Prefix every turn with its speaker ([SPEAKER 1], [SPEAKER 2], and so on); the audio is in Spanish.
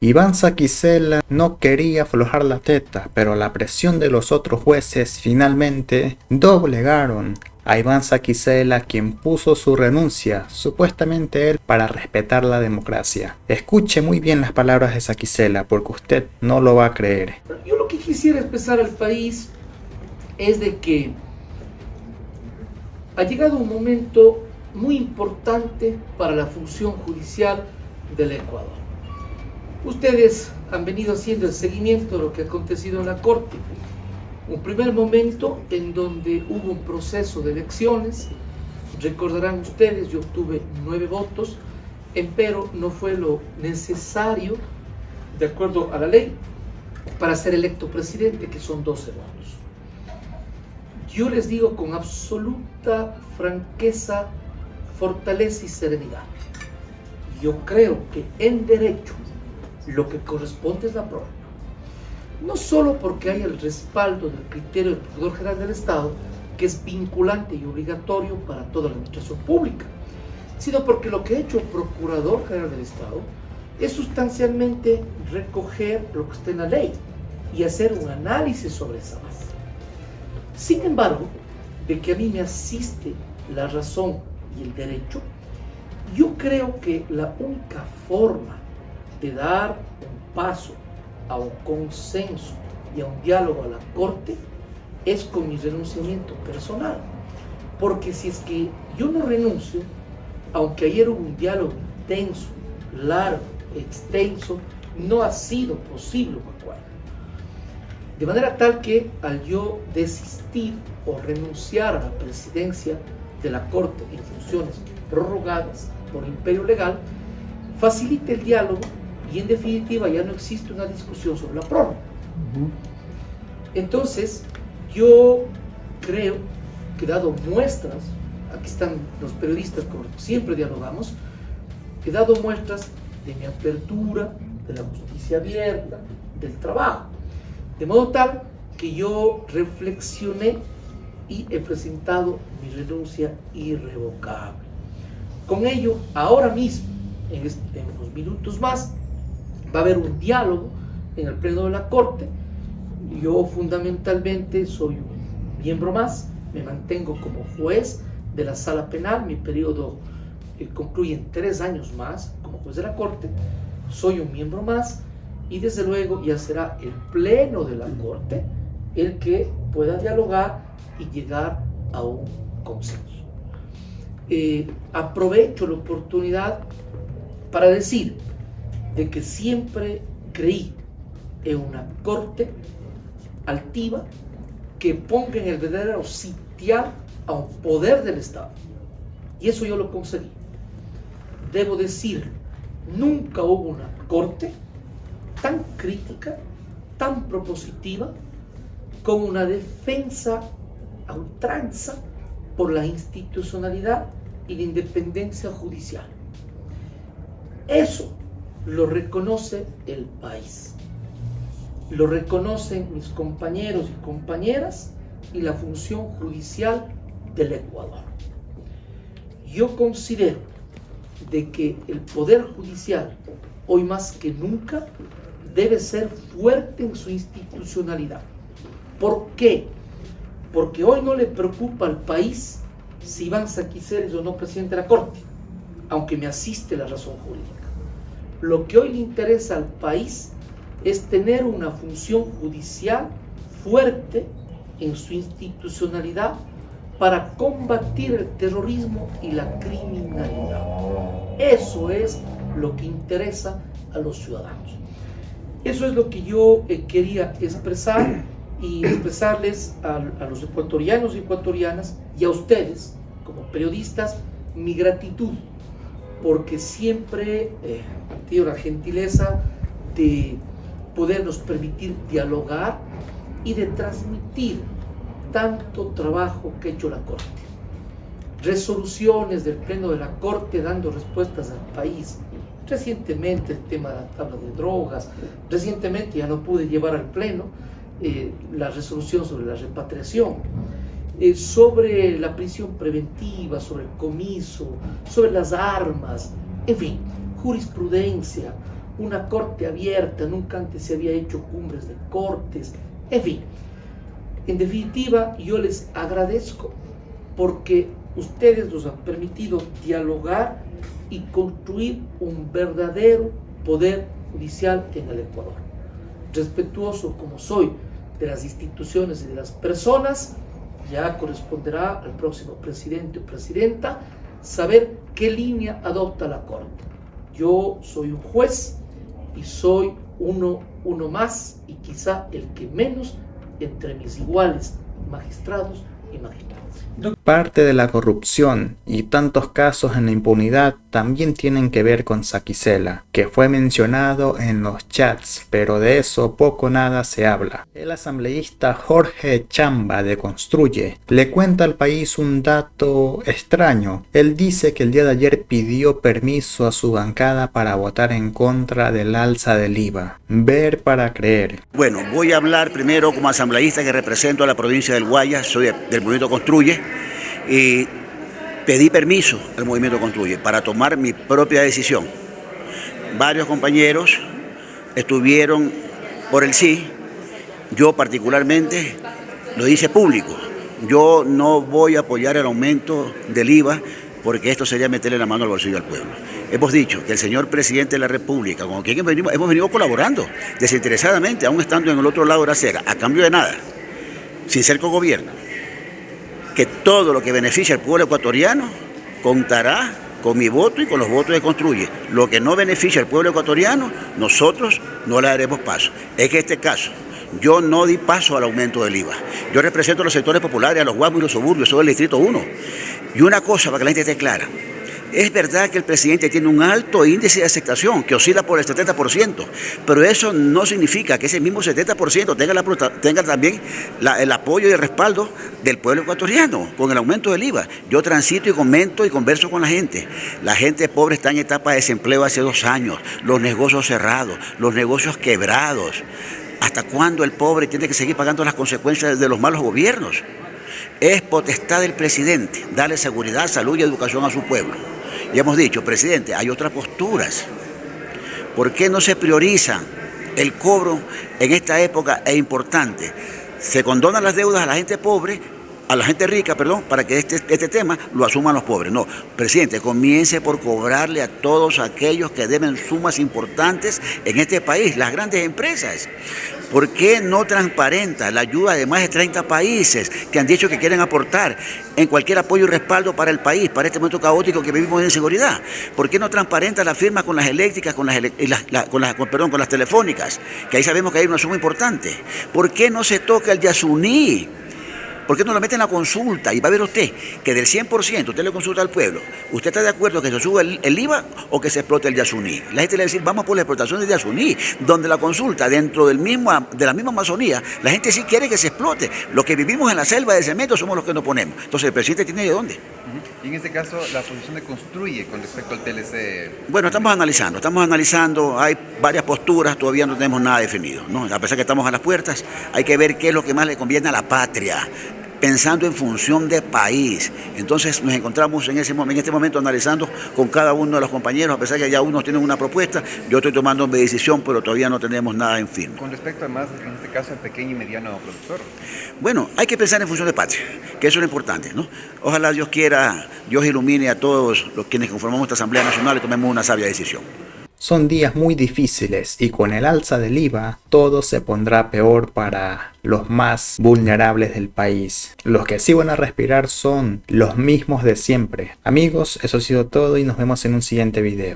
[SPEAKER 1] Iván Saquicela no quería aflojar la teta, pero la presión de los otros jueces finalmente doblegaron a Iván Saquicela, quien puso su renuncia, supuestamente él, para respetar la democracia. Escuche muy bien las palabras de Saquicela, porque usted no lo va a creer.
[SPEAKER 2] Yo lo que quisiera expresar al país es de que ha llegado un momento muy importante para la función judicial del Ecuador. Ustedes han venido haciendo el seguimiento de lo que ha acontecido en la Corte. Un primer momento en donde hubo un proceso de elecciones. Recordarán ustedes, yo obtuve 9 votos, empero no fue lo necesario, de acuerdo a la ley, para ser electo presidente, que son 12 votos. Yo les digo con absoluta franqueza, fortaleza y serenidad. Yo creo que en derecho lo que corresponde es la prórroga. No solo porque hay el respaldo del criterio del Procurador General del Estado, que es vinculante y obligatorio para toda la administración pública, sino porque lo que ha hecho el Procurador General del Estado es sustancialmente recoger lo que está en la ley y hacer un análisis sobre esa base. Sin embargo, de que a mí me asiste la razón y el derecho, yo creo que la única forma de dar un paso a un consenso y a un diálogo a la Corte es con mi renunciamiento personal. Porque si es que yo no renuncio, aunque ayer hubo un diálogo intenso, largo, extenso, no ha sido posible un acuerdo. De manera tal que al yo desistir o renunciar a la presidencia de la Corte en funciones prorrogadas por imperio legal, facilita el diálogo y en definitiva ya no existe una discusión sobre la prórroga. Entonces, yo creo que dado muestras, aquí están los periodistas con los que siempre dialogamos, he dado muestras de mi apertura, de la justicia abierta, del trabajo, de modo tal que yo reflexioné y he presentado mi renuncia irrevocable. Con ello, ahora mismo, en unos minutos más, va a haber un diálogo en el Pleno de la Corte. Yo fundamentalmente soy un miembro más, me mantengo como juez de la Sala Penal, mi periodo concluye en 3 años más como juez de la Corte, soy un miembro más y desde luego ya será el Pleno de la Corte el que pueda dialogar y llegar a un consenso. Aprovecho la oportunidad para decir de que siempre creí en una Corte altiva que ponga en el verdadero sitial a un poder del Estado. Y eso yo lo conseguí. Debo decir, nunca hubo una Corte tan crítica, tan propositiva, con una defensa a ultranza por la institucionalidad y la independencia judicial. Eso lo reconoce el país, lo reconocen mis compañeros y compañeras y la función judicial del Ecuador. Yo considero de que el Poder Judicial, hoy más que nunca, debe ser fuerte en su institucionalidad. ¿Por qué? Porque hoy no le preocupa al país si Iván Saquicela es o no presidente de la Corte, aunque me asiste la razón jurídica. Lo que hoy le interesa al país es tener una función judicial fuerte en su institucionalidad para combatir el terrorismo y la criminalidad. Eso es lo que interesa a los ciudadanos. Eso es lo que yo quería expresar y expresarles a los ecuatorianos y ecuatorianas y a ustedes como periodistas mi gratitud, porque siempre han tenido la gentileza de podernos permitir dialogar y de transmitir tanto trabajo que ha hecho la Corte. Resoluciones del Pleno de la Corte dando respuestas al país. Recientemente el tema de la tabla de drogas, recientemente ya no pude llevar al Pleno la resolución sobre la repatriación, sobre la prisión preventiva, sobre el comiso, sobre las armas, en fin, jurisprudencia, una corte abierta, nunca antes se había hecho cumbres de cortes, en fin. En definitiva, yo les agradezco porque ustedes nos han permitido dialogar y construir un verdadero poder judicial en el Ecuador. Respetuoso como soy de las instituciones y de las personas, ya corresponderá al próximo presidente o presidenta saber qué línea adopta la Corte. Yo soy un juez y soy uno más y quizá el que menos entre mis iguales magistrados y magistradas.
[SPEAKER 1] Parte de la corrupción y tantos casos en la impunidad también tienen que ver con Saquicela, que fue mencionado en los chats, pero de eso poco o nada se habla. El asambleísta Jorge Chamba de Construye le cuenta al país un dato extraño. Él dice que el día de ayer pidió permiso a su bancada para votar en contra del alza del IVA. Ver para creer.
[SPEAKER 3] Bueno, voy a hablar primero como asambleísta que represento a la provincia del Guayas, soy del Movimiento Construye. Y pedí permiso al Movimiento Construye para tomar mi propia decisión. Varios compañeros estuvieron por el sí, yo particularmente lo hice público. Yo no voy a apoyar el aumento del IVA porque esto sería meterle la mano al bolsillo al pueblo. Hemos dicho que el señor presidente de la República, con quien hemos venido colaborando desinteresadamente, aún estando en el otro lado de la acera, a cambio de nada, sin ser cogobierno, que todo lo que beneficia al pueblo ecuatoriano contará con mi voto y con los votos de Construye. Lo que no beneficia al pueblo ecuatoriano, nosotros no le daremos paso. Es que en este caso, yo no di paso al aumento del IVA. Yo represento a los sectores populares, a los guapos y los suburbios, soy del Distrito 1. Y una cosa, para que la gente esté clara, es verdad que el presidente tiene un alto índice de aceptación, que oscila por el 70%, pero eso no significa que ese mismo 70% tenga también el apoyo y el respaldo del pueblo ecuatoriano con el aumento del IVA. Yo transito y comento y converso con la gente. La gente pobre está en etapa de desempleo hace 2 años, los negocios cerrados, los negocios quebrados. ¿Hasta cuándo el pobre tiene que seguir pagando las consecuencias de los malos gobiernos? Es potestad del presidente darle seguridad, salud y educación a su pueblo. Y hemos dicho, presidente, hay otras posturas. ¿Por qué no se prioriza el cobro en esta época? Es importante. Se condonan las deudas a la gente pobre, a la gente rica, perdón, para que este tema lo asuman los pobres. No, presidente, comience por cobrarle a todos aquellos que deben sumas importantes en este país, las grandes empresas. ¿Por qué no transparenta la ayuda de más de 30 países que han dicho que quieren aportar en cualquier apoyo y respaldo para el país, para este momento caótico que vivimos en inseguridad? ¿Por qué no transparenta la firma con las eléctricas, con las telefónicas? Que ahí sabemos que hay una suma importante. ¿Por qué no se toca el Yasuní? ¿Por qué no lo mete en la consulta? Y va a ver usted que del 100% usted le consulta al pueblo. ¿Usted está de acuerdo que se suba el IVA o que se explote el Yasuní? La gente le va a decir, vamos por la explotación del Yasuní, donde la consulta dentro de la misma Amazonía, la gente sí quiere que se explote. Los que vivimos en la selva de cemento somos los que nos ponemos. Entonces, ¿el presidente tiene de dónde?
[SPEAKER 4] Y en este caso, la posición de Construye con respecto al TLC.
[SPEAKER 3] Bueno, estamos analizando, hay varias posturas, todavía no tenemos nada definido, ¿no? A pesar que estamos a las puertas, hay que ver qué es lo que más le conviene a la patria, pensando en función de país. Entonces nos encontramos en este momento analizando con cada uno de los compañeros, a pesar que ya unos tienen una propuesta, yo estoy tomando mi decisión, pero todavía no tenemos nada en firme.
[SPEAKER 4] Con respecto además, en este caso, al pequeño y mediano productor.
[SPEAKER 3] Bueno, hay que pensar en función de patria, que eso es lo importante, ¿no? Ojalá Dios quiera, Dios ilumine a todos los quienes conformamos esta Asamblea Nacional y tomemos una sabia decisión.
[SPEAKER 1] Son días muy difíciles y con el alza del IVA todo se pondrá peor para los más vulnerables del país. Los que sí van a respirar son los mismos de siempre. Amigos, eso ha sido todo y nos vemos en un siguiente video.